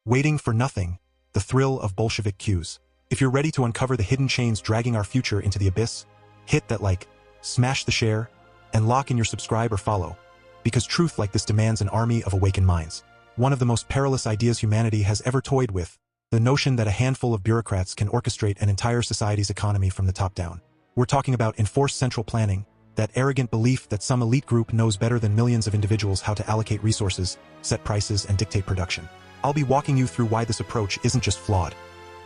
Waiting for nothing, the thrill of Bolshevik cues. If you're ready to uncover the hidden chains dragging our future into the abyss, hit that like, smash the share, and lock in your subscribe or follow, because truth like this demands an army of awakened minds. One of the most perilous ideas humanity has ever toyed with, the notion that a handful of bureaucrats can orchestrate an entire society's economy from the top down. We're talking about enforced central planning, that arrogant belief that some elite group knows better than millions of individuals how to allocate resources, set prices, and dictate production. I'll be walking you through why this approach isn't just flawed.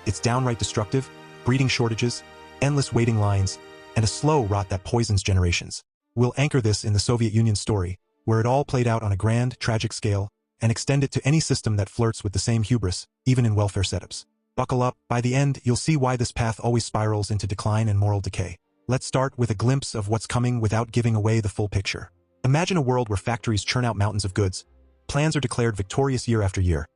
It's downright destructive, breeding shortages, endless waiting lines, and a slow rot that poisons generations. We'll anchor this in the Soviet Union story, where it all played out on a grand, tragic scale, and extend it to any system that flirts with the same hubris, even in welfare setups. Buckle up, by the end, you'll see why this path always spirals into decline and moral decay. Let's start with a glimpse of what's coming without giving away the full picture. Imagine a world where factories churn out mountains of goods, plans are declared victorious year after year,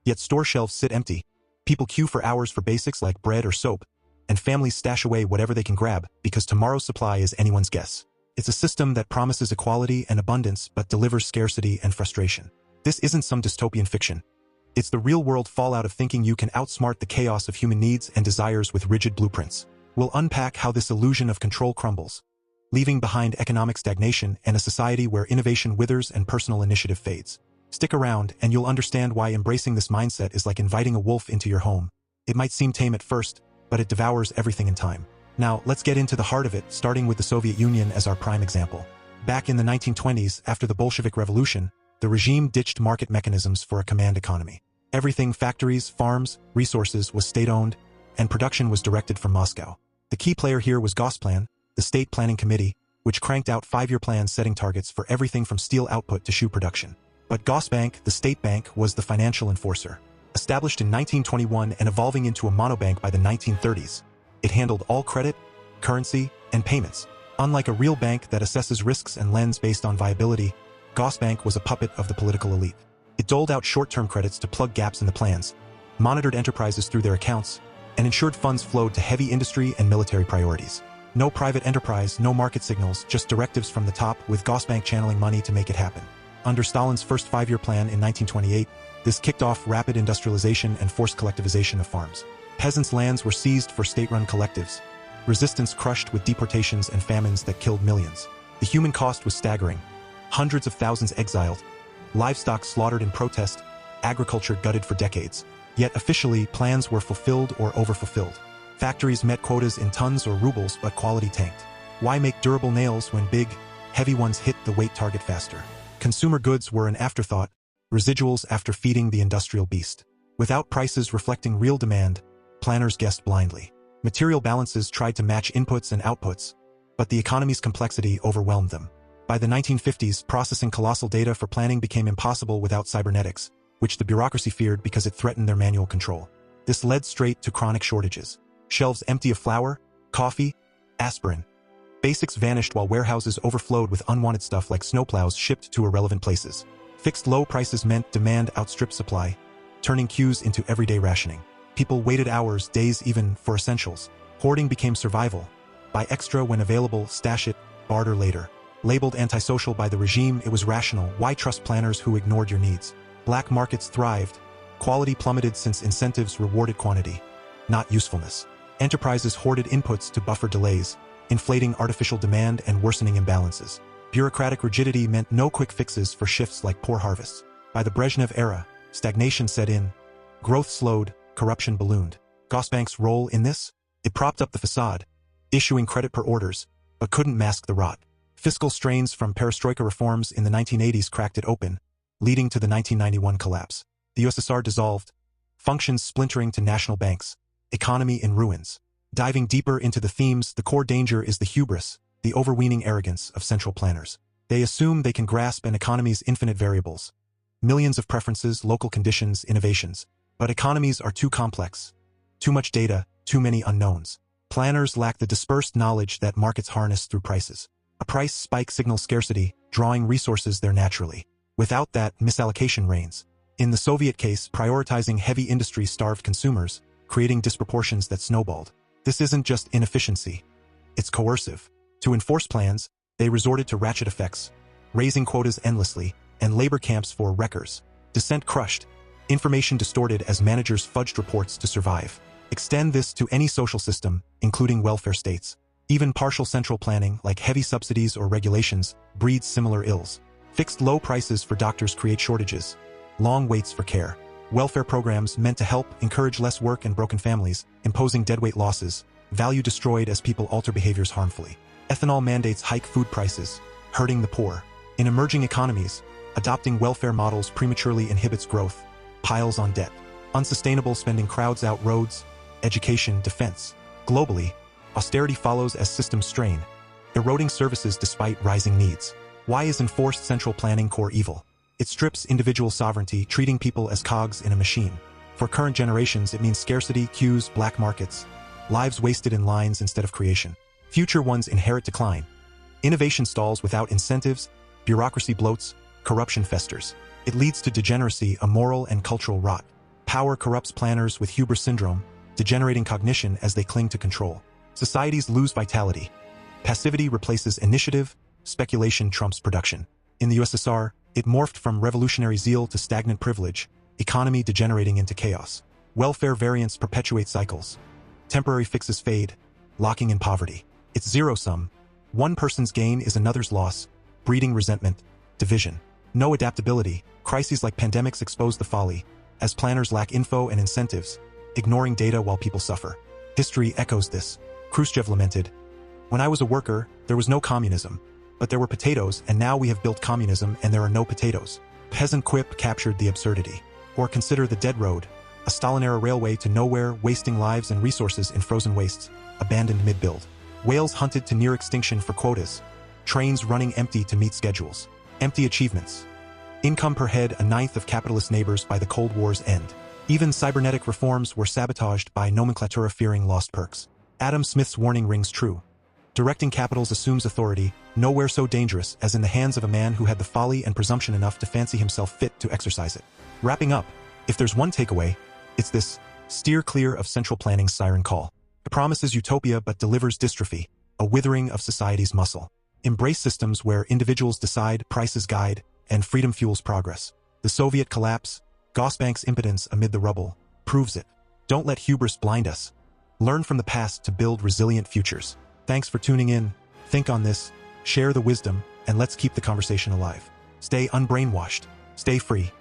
yet store shelves sit empty, people queue for hours for basics like bread or soap, and families stash away whatever they can grab because tomorrow's supply is anyone's guess. It's a system that promises equality and abundance but delivers scarcity and frustration. This isn't some dystopian fiction. It's the real-world fallout of thinking you can outsmart the chaos of human needs and desires with rigid blueprints. We'll unpack how this illusion of control crumbles, leaving behind economic stagnation and a society where innovation withers and personal initiative fades. Stick around and you'll understand why embracing this mindset is like inviting a wolf into your home. It might seem tame at first, but it devours everything in time. Now, let's get into the heart of it, starting with the Soviet Union as our prime example. Back in the 1920s, after the Bolshevik Revolution, the regime ditched market mechanisms for a command economy. Everything, factories, farms, resources, was state-owned, and production was directed from Moscow. The key player here was Gosplan, the state planning committee, which cranked out 5-year plans setting targets for everything from steel output to shoe production. But Gosbank, the state bank, was the financial enforcer. Established in 1921 and evolving into a monobank by the 1930s, it handled all credit, currency, and payments. Unlike a real bank that assesses risks and lends based on viability, Gosbank was a puppet of the political elite. It doled out short-term credits to plug gaps in the plans, monitored enterprises through their accounts, and ensured funds flowed to heavy industry and military priorities. No private enterprise, no market signals, just directives from the top, with Gosbank channeling money to make it happen. Under Stalin's first 5-year plan in 1928, this kicked off rapid industrialization and forced collectivization of farms. Peasants' lands were seized for state-run collectives, resistance crushed with deportations and famines that killed millions. The human cost was staggering. Hundreds of thousands exiled, livestock slaughtered in protest, agriculture gutted for decades. Yet officially, plans were fulfilled or overfulfilled. Factories met quotas in tons or rubles, but quality tanked. Why make durable nails when big, heavy ones hit the weight target faster? Consumer goods were an afterthought, residuals after feeding the industrial beast. Without prices reflecting real demand, planners guessed blindly. Material balances tried to match inputs and outputs, but the economy's complexity overwhelmed them. By the 1950s, processing colossal data for planning became impossible without cybernetics, which the bureaucracy feared because it threatened their manual control. This led straight to chronic shortages. Shelves empty of flour, coffee, aspirin. Basics vanished while warehouses overflowed with unwanted stuff like snowplows shipped to irrelevant places. Fixed low prices meant demand outstripped supply, turning queues into everyday rationing. People waited hours, days even, for essentials. Hoarding became survival. Buy extra when available, stash it, barter later. Labeled antisocial by the regime, it was rational. Why trust planners who ignored your needs? Black markets thrived. Quality plummeted since incentives rewarded quantity, not usefulness. Enterprises hoarded inputs to buffer delays, inflating artificial demand and worsening imbalances. Bureaucratic rigidity meant no quick fixes for shifts like poor harvests. By the Brezhnev-era, stagnation set in. Growth slowed, corruption ballooned. Gosbank's role in this? It propped up the facade, issuing credit per orders, but couldn't mask the rot. Fiscal strains from perestroika reforms in the 1980s cracked it open, leading to the 1991 collapse. The USSR dissolved, functions splintering to national banks, economy in ruins. Diving deeper into the themes, the core danger is the hubris, the overweening arrogance of central planners. They assume they can grasp an economy's infinite variables, millions of preferences, local conditions, innovations. But economies are too complex. Too much data, too many unknowns. Planners lack the dispersed knowledge that markets harness through prices. A price spike signals scarcity, drawing resources there naturally. Without that, misallocation reigns. In the Soviet case, prioritizing heavy industry starved consumers, creating disproportions that snowballed. This isn't just inefficiency. It's coercive. To enforce plans, they resorted to ratchet effects, raising quotas endlessly, and labor camps for wreckers. Dissent crushed. Information distorted as managers fudged reports to survive. Extend this to any social system, including welfare states. Even partial central planning, like heavy subsidies or regulations, breeds similar ills. Fixed low prices for doctors create shortages. Long waits for care. Welfare programs meant to help encourage less work and broken families, imposing deadweight losses. Value destroyed as people alter behaviors harmfully. Ethanol mandates hike food prices, hurting the poor. In emerging economies, adopting welfare models prematurely inhibits growth, piles on debt. Unsustainable spending crowds out roads, education, defense. Globally, austerity follows as systems strain, eroding services despite rising needs. Why is enforced central planning core evil? It strips individual sovereignty, treating people as cogs in a machine. For current generations, it means scarcity, queues, black markets, lives wasted in lines instead of creation. Future ones inherit decline. Innovation stalls without incentives, bureaucracy bloats, corruption festers. It leads to degeneracy, a moral and cultural rot. Power corrupts planners with hubris syndrome, degenerating cognition as they cling to control. Societies lose vitality. Passivity replaces initiative, speculation trumps production. In the USSR, it morphed from revolutionary zeal to stagnant privilege, economy degenerating into chaos. Welfare variants perpetuate cycles. Temporary fixes fade, locking in poverty. It's zero-sum. One person's gain is another's loss, breeding resentment, division. No adaptability. Crises like pandemics expose the folly, as planners lack info and incentives, ignoring data while people suffer. History echoes this. Khrushchev lamented, "When I was a worker, there was no communism, but there were potatoes, and now we have built communism and there are no potatoes." Peasant quip captured the absurdity. Or consider the Dead Road, a Stalin-era railway to nowhere, wasting lives and resources in frozen wastes, abandoned mid-build. Whales hunted to near extinction for quotas. Trains running empty to meet schedules. Empty achievements. Income per head a ninth of capitalist neighbors by the Cold War's end. Even cybernetic reforms were sabotaged by nomenclatura fearing lost perks. Adam Smith's warning rings true. Directing capitals assumes authority, nowhere so dangerous as in the hands of a man who had the folly and presumption enough to fancy himself fit to exercise it. Wrapping up, if there's one takeaway, it's this: steer clear of central planning's siren call. It promises utopia but delivers dystrophy, a withering of society's muscle. Embrace systems where individuals decide, prices guide, and freedom fuels progress. The Soviet collapse, Gosbank's impotence amid the rubble, proves it. Don't let hubris blind us. Learn from the past to build resilient futures. Thanks for tuning in. Think on this, share the wisdom, and let's keep the conversation alive. Stay unbrainwashed. Stay free.